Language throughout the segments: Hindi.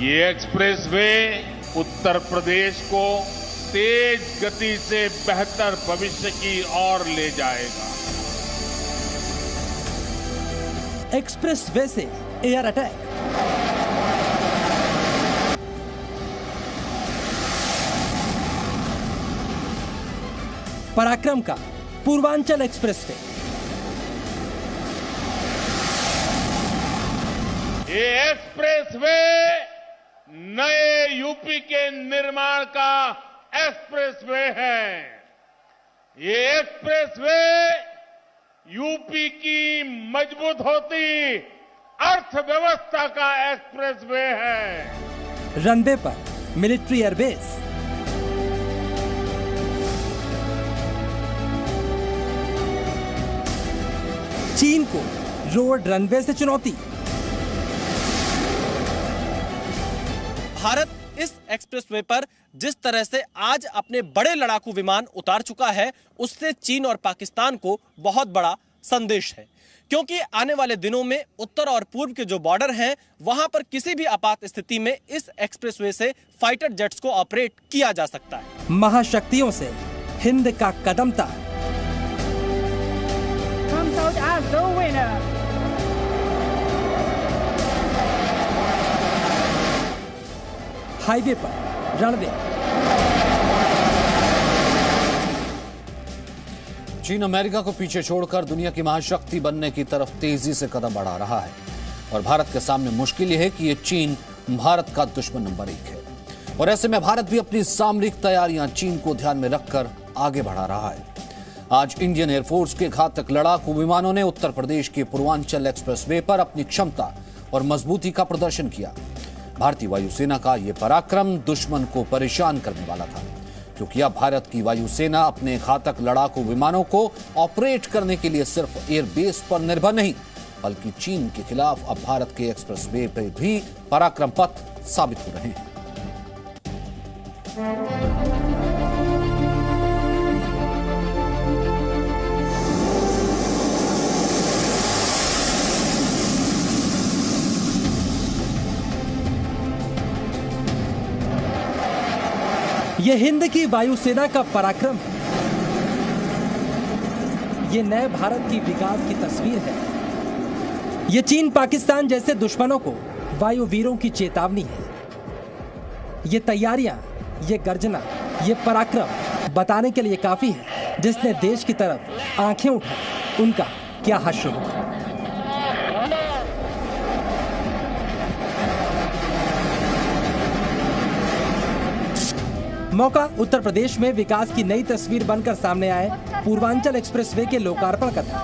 ये एक्सप्रेसवे उत्तर प्रदेश को तेज गति से बेहतर भविष्य की ओर ले जाएगा। एक्सप्रेसवे से एयर अटैक, पराक्रम का पूर्वांचल एक्सप्रेसवे। ये एक्सप्रेसवे नए यूपी के निर्माण का एक्सप्रेसवे है। ये एक्सप्रेसवे यूपी की मजबूत होती अर्थव्यवस्था का एक्सप्रेसवे है। रनवे पर मिलिट्री एयरबेस, चीन को रोड रनवे से चुनौती। भारत इस एक्सप्रेसवे पर जिस तरह से आज अपने बड़े लड़ाकू विमान उतार चुका है, उससे चीन और पाकिस्तान को बहुत बड़ा संदेश है, क्योंकि आने वाले दिनों में उत्तर और पूर्व के जो बॉर्डर हैं, वहां पर किसी भी आपात स्थिति में इस एक्सप्रेसवे से फाइटर जेट्स को ऑपरेट किया जा सकता है। महाशक्तियों से हिंद का कदम तार। हाईवे पर रणवे। चीन अमेरिका को पीछे छोड़कर दुनिया की महाशक्ति बनने की तरफ तेजी से कदम बढ़ा रहा है और भारत के सामने मुश्किल यह है कि ये चीन भारत का दुश्मन नंबर 1 है और ऐसे में भारत भी अपनी सामरिक तैयारियां चीन को ध्यान में रखकर आगे बढ़ा रहा है। आज इंडियन एयरफोर्स के घातक लड़ाकू विमानों ने उत्तर प्रदेश के पूर्वांचल एक्सप्रेसवे पर अपनी क्षमता और मजबूती का प्रदर्शन किया। भारतीय वायुसेना का यह पराक्रम दुश्मन को परेशान करने वाला था, क्योंकि अब भारत की वायुसेना अपने घातक लड़ाकू विमानों को ऑपरेट करने के लिए सिर्फ एयरबेस पर निर्भर नहीं, बल्कि चीन के खिलाफ अब भारत के एक्सप्रेसवे पर भी पराक्रम पथ साबित हो रहे हैं। ये हिंद की वायुसेना का पराक्रम है। ये नए भारत की विकास की तस्वीर है। ये चीन पाकिस्तान जैसे दुश्मनों को वायुवीरों की चेतावनी है। ये तैयारियां, ये गर्जना, ये पराक्रम बताने के लिए काफी है जिसने देश की तरफ आंखें उठाई उनका क्या हश्र होगा। मौका उत्तर प्रदेश में विकास की नई तस्वीर बनकर सामने आए पूर्वांचल एक्सप्रेसवे के लोकार्पण का था।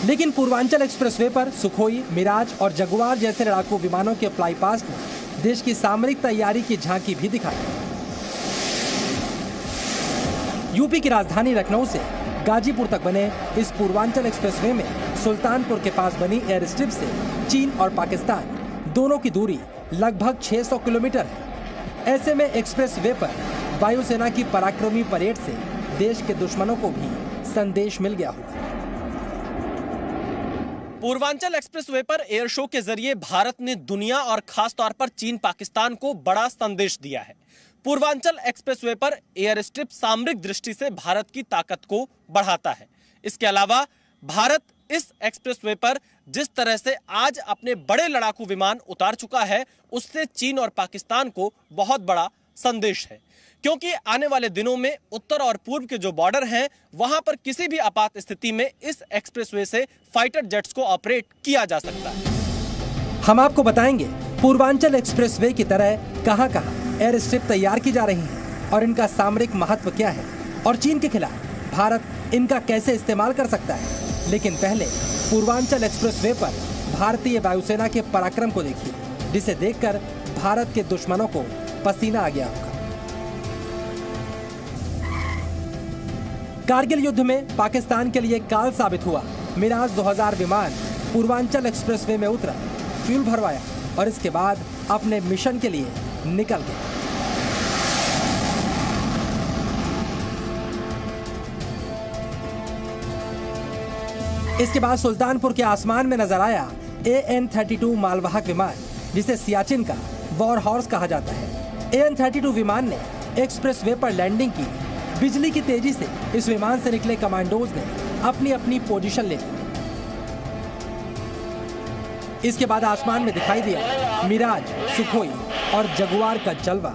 लेकिन पूर्वांचल एक्सप्रेसवे पर सुखोई, मिराज और जगुआर जैसे लड़ाकू विमानों के फ्लाई पास्ट ने देश की सामरिक तैयारी की झांकी भी दिखाई। यूपी की राजधानी लखनऊ से गाजीपुर तक बने इस पूर्वांचल एक्सप्रेसवे में सुल्तानपुर के पास बनी एयर स्ट्रिप से चीन और पाकिस्तान दोनों की दूरी लगभग 600 किलोमीटर है। ऐसे में एक्सप्रेसवे पर वायुसेना की पराक्रमी परेड से देश के दुश्मनों को भी संदेश मिल गया होगा। पूर्वांचल एक्सप्रेसवे पर एयर शो के जरिए भारत ने दुनिया और खास तौर पर चीन पाकिस्तान को बड़ा संदेश दिया है। पूर्वांचल एक्सप्रेसवे पर एयर स्ट्रिप सामरिक दृष्टि से भारत की ताकत को बढ़ाता है। इसके अलावा भारत इस एक्सप्रेसवे पर जिस तरह से आज अपने बड़े लड़ाकू विमान उतार चुका है, उससे चीन और पाकिस्तान को बहुत बड़ा संदेश है, क्योंकि आने वाले दिनों में उत्तर और पूर्व के जो बॉर्डर हैं, वहां पर किसी भी आपात स्थिति में इस एक्सप्रेसवे से फाइटर जेट्स को ऑपरेट किया जा सकता है। हम आपको बताएंगे पूर्वांचल एक्सप्रेसवे की तरह कहां-कहां एयर स्ट्रिप तैयार की जा रही है और इनका सामरिक महत्व क्या है और चीन के खिलाफ भारत इनका कैसे इस्तेमाल कर सकता है। लेकिन पहले पूर्वांचल एक्सप्रेसवे पर भारतीय वायुसेना के पराक्रम को देखिए, जिसे देखकर भारत के दुश्मनों को पसीना आ गया होगा। कारगिल युद्ध में पाकिस्तान के लिए काल साबित हुआ मिराज 2000 विमान पूर्वांचल एक्सप्रेसवे में उतरा, फ्यूल भरवाया और इसके बाद अपने मिशन के लिए निकल गया। इसके बाद सुल्तानपुर के आसमान में नजर आया AN-32 मालवाहक विमान, जिसे सियाचिन का वॉर हॉर्स कहा जाता है। AN-32 विमान ने एक्सप्रेसवे पर लैंडिंग की। बिजली की तेजी से इस विमान से निकले कमांडोज ने अपनी अपनी पोजीशन ले ली। इसके बाद आसमान में दिखाई दिया मिराज, सुखोई और जगुआर का जलवा।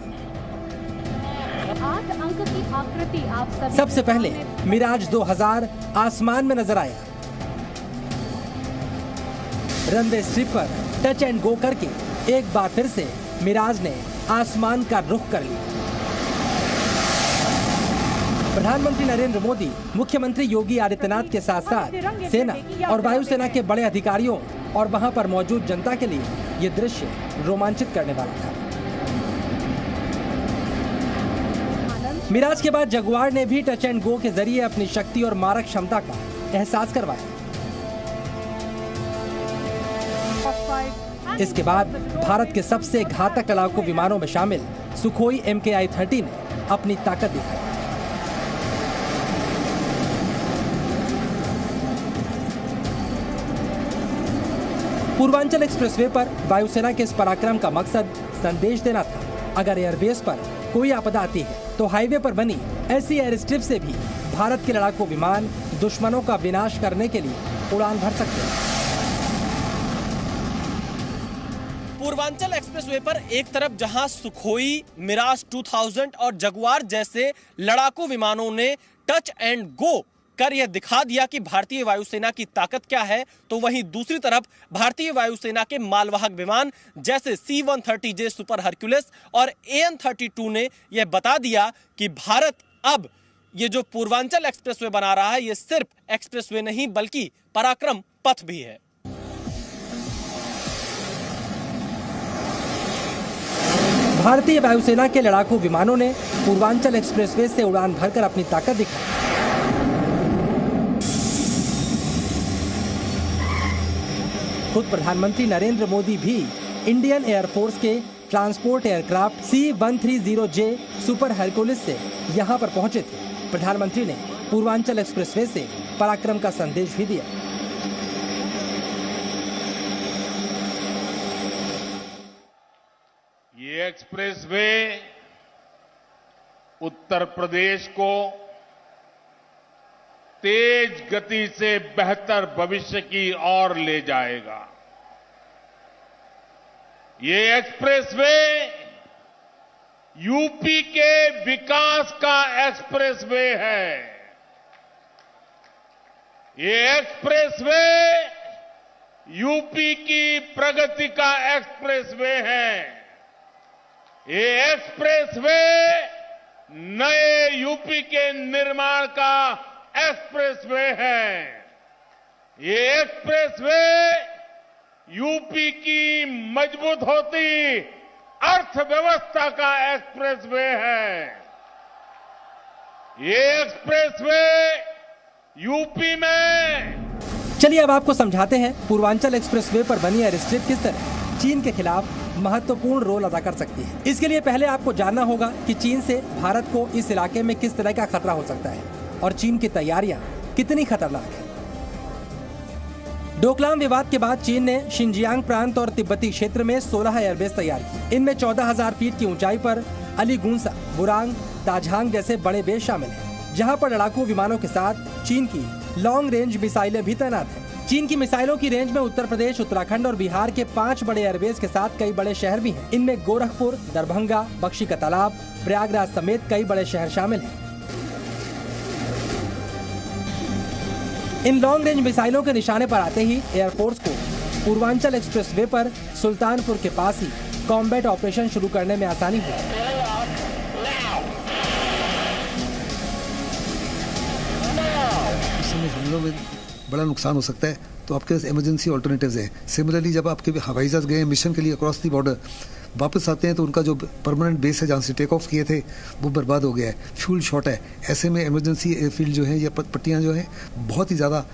8 अंक की आकृति आप सभी सबसे पहले मिराज 2000 आसमान में नजर आया। रनवे स्ट्रिप पर टच एंड गो करके एक बार फिर से मिराज ने आसमान का रुख कर लिया। प्रधानमंत्री नरेंद्र मोदी, मुख्यमंत्री योगी आदित्यनाथ के साथ साथ सेना और वायुसेना के बड़े अधिकारियों और वहां पर मौजूद जनता के लिए ये दृश्य रोमांचित करने वाला था। मिराज के बाद जगुआर ने भी टच एंड गो के जरिए अपनी शक्ति और मारक क्षमता का एहसास करवाया। इसके बाद भारत के सबसे घातक लड़ाकू विमानों में शामिल सुखोई MKI-30 ने अपनी ताकत दिखाई। पूर्वांचल एक्सप्रेसवे पर वायुसेना के इस पराक्रम का मकसद संदेश देना था। अगर एयरबेस पर कोई आपदा आती है तो हाईवे पर बनी ऐसी एयर स्ट्रिप से भी भारत के लड़ाकू विमान दुश्मनों का विनाश करने के लिए उड़ान भर सकते हैं। पूर्वांचल एक्सप्रेसवे पर एक तरफ जहां सुखोई, मिराज 2000 और जगुआर जैसे लड़ाकू विमानों ने टच एंड गो कर यह दिखा दिया कि भारतीय वायुसेना की ताकत क्या है, तो वहीं दूसरी तरफ भारतीय वायुसेना के मालवाहक विमान जैसे C-130J सुपर हरक्यूलिस और AN-32 ने यह बता दिया कि भारत अब ये जो पूर्वांचल एक्सप्रेसवे बना रहा है, ये सिर्फ एक्सप्रेसवे नहीं बल्कि पराक्रम पथ भी है। भारतीय वायुसेना के लड़ाकू विमानों ने पूर्वांचल एक्सप्रेसवे से उड़ान भरकर अपनी ताकत दिखाई। खुद प्रधानमंत्री नरेंद्र मोदी भी इंडियन एयरफोर्स के transport aircraft C-130J super Hercules से यहां पर पहुंचे थे। प्रधानमंत्री ने पूर्वांचल एक्सप्रेसवे से पराक्रम का संदेश भी दिया। ये एक्सप्रेसवे उत्तर प्रदेश को तेज गति से बेहतर भविष्य की ओर ले जाएगा। ये एक्सप्रेसवे यूपी के विकास का एक्सप्रेसवे है। ये एक्सप्रेसवे यूपी की प्रगति का एक्सप्रेसवे है। ये एक्सप्रेसवे नए यूपी के निर्माण का एक्सप्रेसवे है। ये एक्सप्रेसवे यूपी की मजबूत होती अर्थव्यवस्था का एक्सप्रेसवे है। ये एक्सप्रेसवे यूपी में। चलिए अब आपको समझाते हैं पूर्वांचल एक्सप्रेसवे पर बनी एयर स्ट्रिप किस तरह चीन के खिलाफ महत्वपूर्ण रोल अदा कर सकती है। इसके लिए पहले आपको जानना होगा कि चीन से भारत को इस इलाके में किस तरह का खतरा हो सकता है और चीन की तैयारियां कितनी खतरनाक है। डोकलाम विवाद के बाद चीन ने शिनजियांग प्रांत और तिब्बती क्षेत्र में 16 एयरबेस तैयार की। इनमें 14,000 फीट की ऊंचाई पर अलीगुंसा, बुरांग, ताझांग जैसे बड़े बेस शामिल हैं, जहां पर लड़ाकू विमानों के साथ चीन की लॉन्ग रेंज मिसाइलें भी तैनात हैं। चीन की मिसाइलों की रेंज में उत्तर प्रदेश, उत्तराखंड और बिहार के 5 बड़े एयरबेस के साथ कई बड़े शहर भी हैं। इनमें गोरखपुर, दरभंगा, बख्शी का तालाब, प्रयागराज समेत कई बड़े शहर शामिल हैं। इन लॉन्ग रेंज मिसाइलों के निशाने पर आते ही एयरफोर्स को पूर्वांचल एक्सप्रेसवे पर सुल्तानपुर के पास ही कॉम्बैट ऑपरेशन शुरू करने में आसानी हुई। इस समय हमलों में बड़ा नुकसान हो सकता है, तो आपके पास इमरजेंसी ऑल्टरनेटिव्स हैं। सिमिलरली जब आपके हवाई जहाज गए मिशन के लिए अक्रॉस दी बॉर्डर, वापस आते हैं तो उनका जो परमानेंट बेस है जहाँ से टेक ऑफ किए थे वो बर्बाद हो गया है, फ्यूल शॉर्ट है। ऐसे में इमरजेंसी एयरफील्ड जो है या पट्टियाँ जो हैं बहुत ही ज़्यादा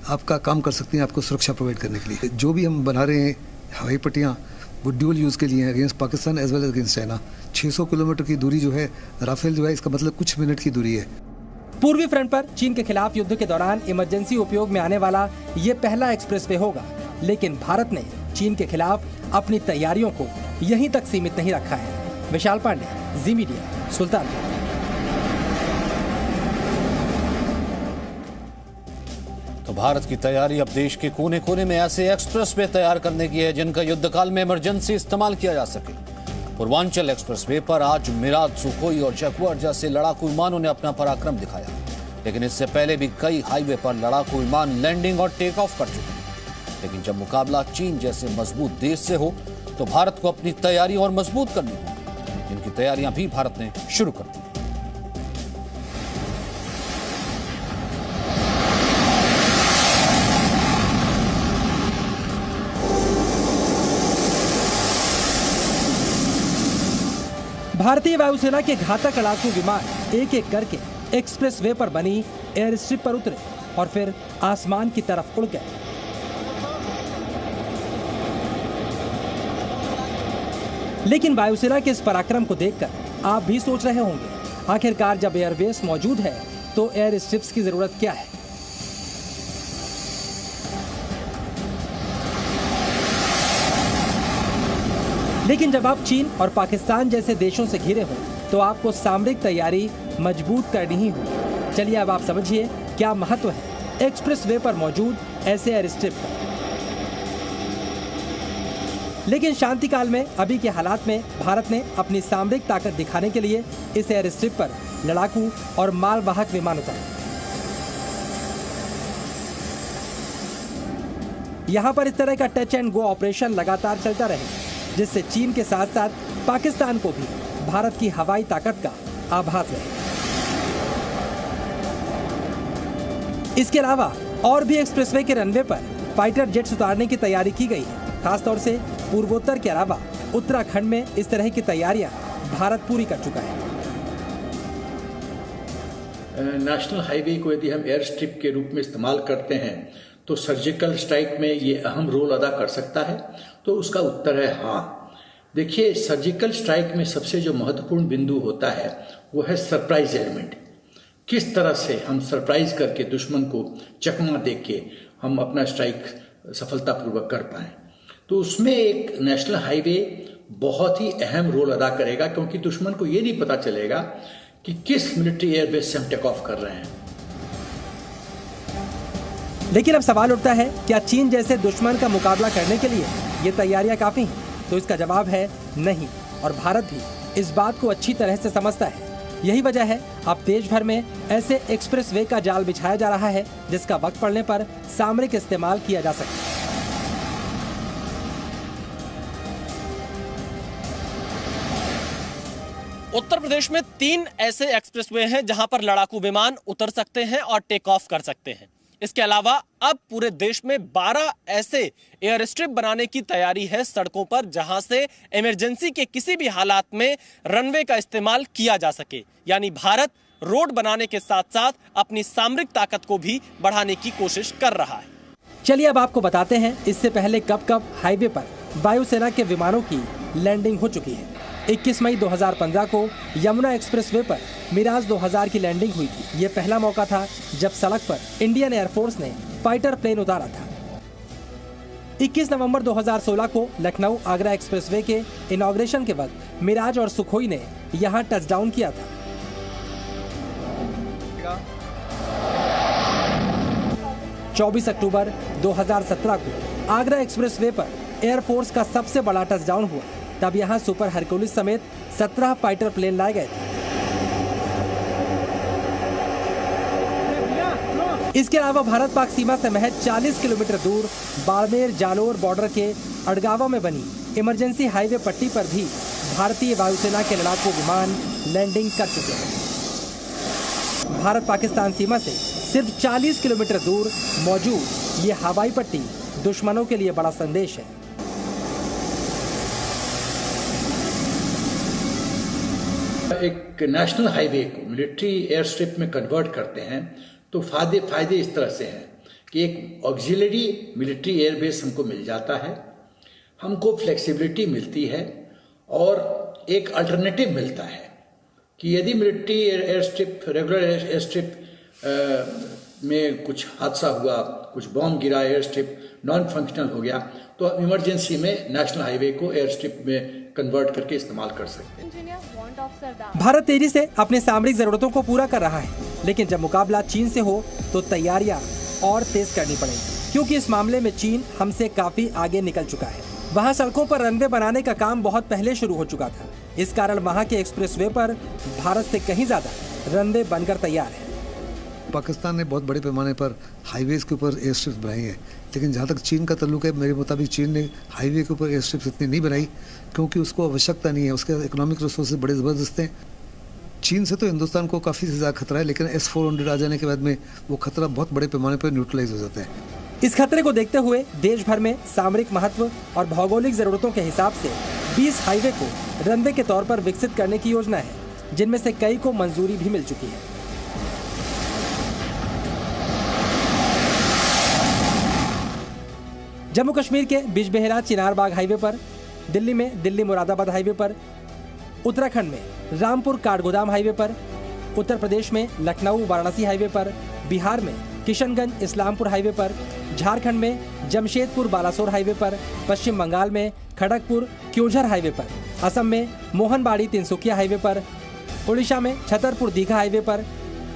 आपका काम कर सकती हैं आपको सुरक्षा प्रोवाइड करने के लिए। जो भी हम बना रहे हैं हवाई पट्टियाँ वो ड्यूल यूज़ के लिए हैं against Pakistan as well as against China. 600 kilometre की दूरी जो है राफेल जो है, इसका मतलब कुछ मिनट की दूरी है। पूर्वी फ्रंट पर चीन के खिलाफ युद्ध के दौरान इमरजेंसी उपयोग में आने वाला ये पहला एक्सप्रेसवे होगा, लेकिन भारत ने चीन के खिलाफ अपनी तैयारियों को यहीं तक सीमित नहीं रखा है। विशाल पांडे, जी मीडिया, सुल्तानपुर। तो भारत की तैयारी अब देश के कोने कोने में ऐसे एक्सप्रेसवे तैयार करने की है जिनका युद्धकाल में इमरजेंसी इस्तेमाल किया जा सके। पूर्वांचल एक्सप्रेसवे पर आज मिराज, सुखोई और जगुआर जैसे लड़ाकू विमानों ने अपना पराक्रम दिखाया, लेकिन इससे पहले भी कई हाईवे पर लड़ाकू विमान लैंडिंग और टेक ऑफ कर चुके हैं। लेकिन जब मुकाबला चीन जैसे मजबूत देश से हो तो भारत को अपनी तैयारी और मजबूत करनी होगी, जिनकी तैयारियां भी भारत ने शुरू कर दी। भारतीय वायुसेना के घातक लड़ाकू विमान एक एक करके एक्सप्रेसवे पर बनी एयर स्ट्रिप पर उतरे और फिर आसमान की तरफ उड़ गए। लेकिन वायुसेना के इस पराक्रम को देखकर आप भी सोच रहे होंगे, आखिरकार जब एयरबेस मौजूद है तो एयर स्ट्रिप्स की जरूरत क्या है? लेकिन जब आप चीन और पाकिस्तान जैसे देशों से घिरे हों तो आपको सामरिक तैयारी मजबूत करनी ही होगी। चलिए अब आप समझिए क्या महत्व है एक्सप्रेसवे पर मौजूद ऐसे एयर स्ट्रिप का। लेकिन शांति काल में अभी के हालात में भारत ने अपनी सामरिक ताकत दिखाने के लिए इस एयर स्ट्रिप पर लड़ाकू और मालवाहक विमान उतारे। यहाँ पर इस तरह का टच एंड गो ऑपरेशन लगातार चलता रहे, जिससे चीन के साथ साथ पाकिस्तान को भी भारत की हवाई ताकत का आभास रहे। इसके अलावा और भी एक्सप्रेसवे के रनवे पर फाइटर जेट्स उतारने की तैयारी की गई है। खासतौर से पूर्वोत्तर के अलावा उत्तराखंड में इस तरह की तैयारियां भारत पूरी कर चुका है। नेशनल हाईवे को यदि हम एयर स्ट्रिप के रूप में इस्तेमाल करते हैं तो सर्जिकल स्ट्राइक में ये अहम रोल अदा कर सकता है, तो उसका उत्तर है हाँ। देखिए, सर्जिकल स्ट्राइक में सबसे जो महत्वपूर्ण बिंदु होता है वो है सरप्राइज एलिमेंट। किस तरह से हम सरप्राइज करके दुश्मन को चकमा दे के हम अपना स्ट्राइक सफलतापूर्वक कर पाएं, तो उसमें एक नेशनल हाईवे बहुत ही अहम रोल अदा करेगा, क्योंकि दुश्मन को ये नहीं पता चलेगा कि किस मिलिट्री एयरबेस से हम टेक ऑफ कर रहे हैं। लेकिन अब सवाल उठता है, क्या चीन जैसे दुश्मन का मुकाबला करने के लिए ये तैयारियां काफी हैं? तो इसका जवाब है नहीं, और भारत भी इस बात को अच्छी तरह से समझता है। यही वजह है अब देश भर में ऐसे एक्सप्रेसवे का जाल बिछाया जा रहा है जिसका वक्त पड़ने पर सामरिक इस्तेमाल किया जा सके। उत्तर प्रदेश में 3 ऐसे एक्सप्रेसवे हैं जहां पर लड़ाकू विमान उतर सकते हैं और टेक ऑफ कर सकते हैं। इसके अलावा अब पूरे देश में 12 ऐसे एयर स्ट्रिप बनाने की तैयारी है सड़कों पर, जहां से इमरजेंसी के किसी भी हालात में रनवे का इस्तेमाल किया जा सके। यानी भारत रोड बनाने के साथ साथ अपनी सामरिक ताकत को भी बढ़ाने की कोशिश कर रहा है। चलिए अब आपको बताते हैं इससे पहले कब कब हाईवे पर वायुसेना के विमानों की लैंडिंग हो चुकी है। 21 मई 2015 को यमुना एक्सप्रेसवे पर मिराज 2000 की लैंडिंग हुई थी। ये पहला मौका था जब सड़क पर इंडियन एयरफोर्स ने फाइटर प्लेन उतारा था। 21 नवंबर 2016 को लखनऊ आगरा एक्सप्रेसवे के इनॉग्रेशन के वक्त मिराज और सुखोई ने यहां टचडाउन किया था। 24 अक्टूबर 2017 को आगरा एक्सप्रेसवे पर एयरफोर्स का सबसे बड़ा टचडाउन हुआ। तब यहां सुपर हरक्यूलिस समेत 17 फाइटर प्लेन लाए गए थे। इसके अलावा भारत पाक सीमा से महज 40 किलोमीटर दूर बाड़मेर जालोर बॉर्डर के अड़गावा में बनी इमरजेंसी हाईवे पट्टी पर भी भारतीय वायुसेना के लड़ाकू विमान लैंडिंग कर चुके हैं। भारत पाकिस्तान सीमा से सिर्फ 40 किलोमीटर दूर मौजूद ये हवाई पट्टी दुश्मनों के लिए बड़ा संदेश है। एक नेशनल हाईवे को मिलिट्री एयर स्ट्रिप में कन्वर्ट करते हैं तो फायदे इस तरह से हैं कि एक ऑक्सिलरी मिलिट्री एयरबेस हमको मिल जाता है, हमको फ्लेक्सिबिलिटी मिलती है, और एक अल्टरनेटिव मिलता है कि यदि military air strip, regular air strip में कुछ हादसा हुआ, कुछ बॉम्ब गिरा, एयर स्ट्रिप नॉन फंक्शनल हो गया, तो इमरजेंसी में नेशनल हाईवे को एयर स्ट्रिप में कन्वर्ट करके इस्तेमाल कर सकते हैं। भारत तेजी से अपने सामरिक जरूरतों को पूरा कर रहा है, लेकिन जब मुकाबला चीन से हो तो तैयारियां और तेज करनी पड़ेगी, क्योंकि इस मामले में चीन हमसे काफी आगे निकल चुका है। वहां सड़कों पर रनवे बनाने का काम बहुत पहले शुरू हो चुका था। इस कारण वहां के एक्सप्रेसवे पर भारत से कहीं ज्यादा रनवे बनकर तैयार है। पाकिस्तान ने बहुत बड़े पैमाने पर हाईवेज के ऊपर एयर स्ट्रिप्स बनाई है, लेकिन जहाँ तक चीन का ताल्लुक है, मेरे मुताबिक चीन ने हाईवे के ऊपर एयर स्ट्रिप्स इतनी नहीं बनाई, क्योंकि उसको आवश्यकता नहीं है। उसके इकोनॉमिक रिसोर्सेज बड़े ज़बरदस्त हैं। चीन से तो हिंदुस्तान को काफ़ी ज़्यादा खतरा है, लेकिन S-400 आ जाने के बाद में वो खतरा बहुत बड़े पैमाने पर न्यूट्रलाइज हो जाता है। इस खतरे को देखते हुए देश भर में सामरिक महत्व और भौगोलिक जरूरतों के हिसाब से 20 हाईवे को रनवे के तौर पर विकसित करने की योजना है, जिनमें से कई को मंजूरी भी मिल चुकी है। जम्मू कश्मीर के बिजबेहरा चिनारबाग हाईवे पर, दिल्ली में दिल्ली मुरादाबाद हाईवे पर, उत्तराखंड में रामपुर काठगोदाम हाईवे पर, उत्तर प्रदेश में लखनऊ वाराणसी हाईवे पर, बिहार में किशनगंज इस्लामपुर हाईवे पर, झारखंड में जमशेदपुर बालासोर हाईवे पर, पश्चिम बंगाल में खड़गपुर क्योंझर हाईवे पर, असम में मोहनबाड़ी तिनसुकिया हाईवे पर, उड़ीसा में छतरपुर दीघा हाईवे पर,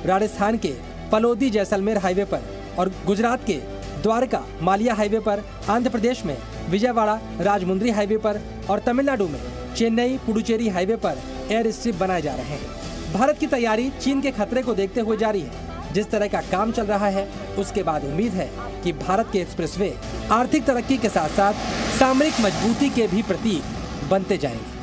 राजस्थान के फलोदी जैसलमेर हाईवे पर और गुजरात के द्वारका मालिया हाईवे पर, आंध्र प्रदेश में विजयवाड़ा राजमुंद्री हाईवे पर और तमिलनाडु में चेन्नई पुडुचेरी हाईवे पर एयर स्ट्रिप बनाए जा रहे हैं। भारत की तैयारी चीन के खतरे को देखते हुए जारी है। जिस तरह का काम चल रहा है, उसके बाद उम्मीद है कि भारत के एक्सप्रेसवे आर्थिक तरक्की के साथ साथ सामरिक मजबूती के भी प्रतीक बनते जाएंगे।